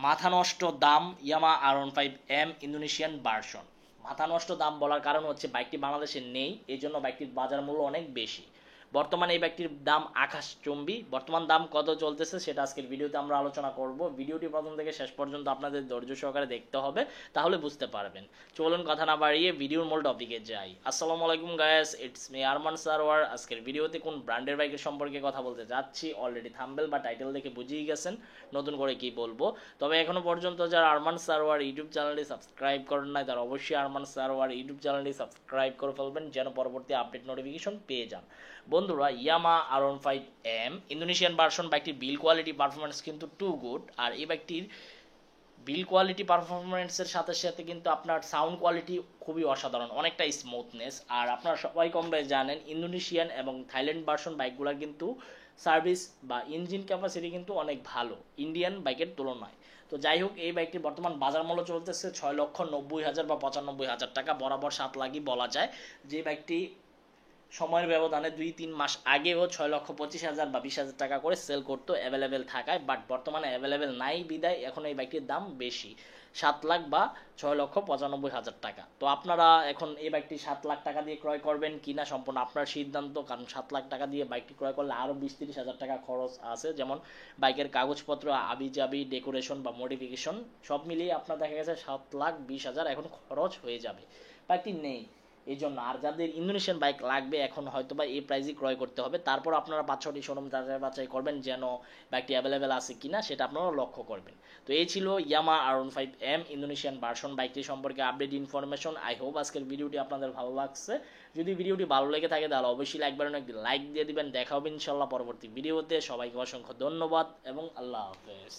মাথা নষ্ট দাম ইয়ামা R15M ইন্দোনেশিয়ান ভার্সন। মাথা নষ্ট দাম বলার কারণ হচ্ছে বাইকটি বাংলাদেশে নেই, এই জন্য বাইকটির বাজার মূল্য অনেক বেশি। বর্তমানে এই বাইকটির দাম আকাশচুম্বী। বর্তমান দাম কত চলতেছে সেটা আজকের ভিডিওতে আমরা আলোচনা করব। ভিডিওটি প্রথম থেকে শেষ পর্যন্ত আপনাদের ধৈর্য সহকারে দেখতে হবে, তাহলে বুঝতে পারবেন। চলুন কথা না বাড়িয়ে ভিডিওর মূল টপিকে যাই। আসসালামু আলাইকুম guys, it's me Arman Sarwar. আজকের ভিডিওতে কোন ব্র্যান্ডের বাইকের সম্পর্কে কথা বলতে যাচ্ছি অলরেডি থাম্বনেল বা টাইটেল দেখে বুঝিয়ে গেছেন নতুন করে কি বলবো। তবে এখনো পর্যন্ত যারা আরমান সারোয়ার ইউটিউব চ্যানেলটি সাবস্ক্রাইব করেন নাই তারা অবশ্যই আরমান সারোয়ার ইউটিউব চ্যানেলটি সাবস্ক্রাইব করে ফেলবেন, যেন পরবর্তী আপডেট নোটিফিকেশন পেয়ে যান। বন্ধুরা, ইয়ামা R15M ইন্দোনেশিয়ান ভার্সন বাইকটির বিল কোয়ালিটি পারফরমেন্স কিন্তু টু গুড। আর এই বাইকটির বিল কোয়ালিটি পারফরমেন্সের সাথে সাথে কিন্তু আপনার সাউন্ড কোয়ালিটি খুবই অসাধারণ, অনেকটা স্মুথনেস। আর আপনারা সবাই কম বেশি জানেন ইন্দোনেশিয়ান এবং থাইল্যান্ড ভার্সন বাইকগুলোর কিন্তু সার্ভিস বা ইঞ্জিন ক্যাপাসিটি কিন্তু অনেক ভালো ইন্ডিয়ান বাইকের তুলনায়। তো যাই হোক, এই বাইকটির বর্তমান বাজার মূল্য চলতেছে 6,90,000 বা 95,000 টাকা, বরাবর 7 লাখই বলা যায়। যে বাইকটি সময়ের ব্যবধানে 2-3 মাস আগেও 6,25,000 বা 20,000 টাকা করে সেল করতো অ্যাভেলেবেল থাকায়, বাট বর্তমানে অ্যাভেলেবেল নাই বিদায় এখন এই বাইকটির দাম বেশি, 7 লাখ বা 6,95,000 টাকা। তো আপনারা এখন এই বাইকটি 7 লাখ টাকা দিয়ে ক্রয় করবেন কিনা সম্পূর্ণ আপনার সিদ্ধান্ত, কারণ 7 লাখ টাকা দিয়ে বাইকটি ক্রয় করলে আরও 20-30,000 টাকা খরচ আছে, যেমন বাইকের কাগজপত্র, আবিজাবি, ডেকোরেশন বা মডিফিকেশন সব মিলিয়ে আপনার দেখা গেছে 7,20,000 এখন খরচ হয়ে যাবে। বাইকটি নেই এই জন্য। আর যাদের ইন্দোনেশিয়ান বাইক লাগবে এখন হয়তো বা এই প্রাইসই ক্রয় করতে হবে। তারপর আপনারা 5-6টি শোরুম যাচাই বাছাই করবেন যেন বাইকটি অ্যাভেলেবেল আছে কিনা সেটা আপনারা লক্ষ্য করবেন। তো এই ছিল ইয়ামা R15M ইন্দোনেশিয়ান ভার্সন বাইকটি সম্পর্কে আপডেট ইনফরমেশন। আই হোপ আজকের ভিডিওটি আপনাদের ভালো লাগছে। যদি ভিডিওটি ভালো লেগে থাকে তাহলে অবশ্যই লাইক দিয়ে দিবেন। দেখা হবে ইনশাল্লাহ পরবর্তী ভিডিওতে। সবাইকে অসংখ্য ধন্যবাদ এবং আল্লাহ হাফেজ।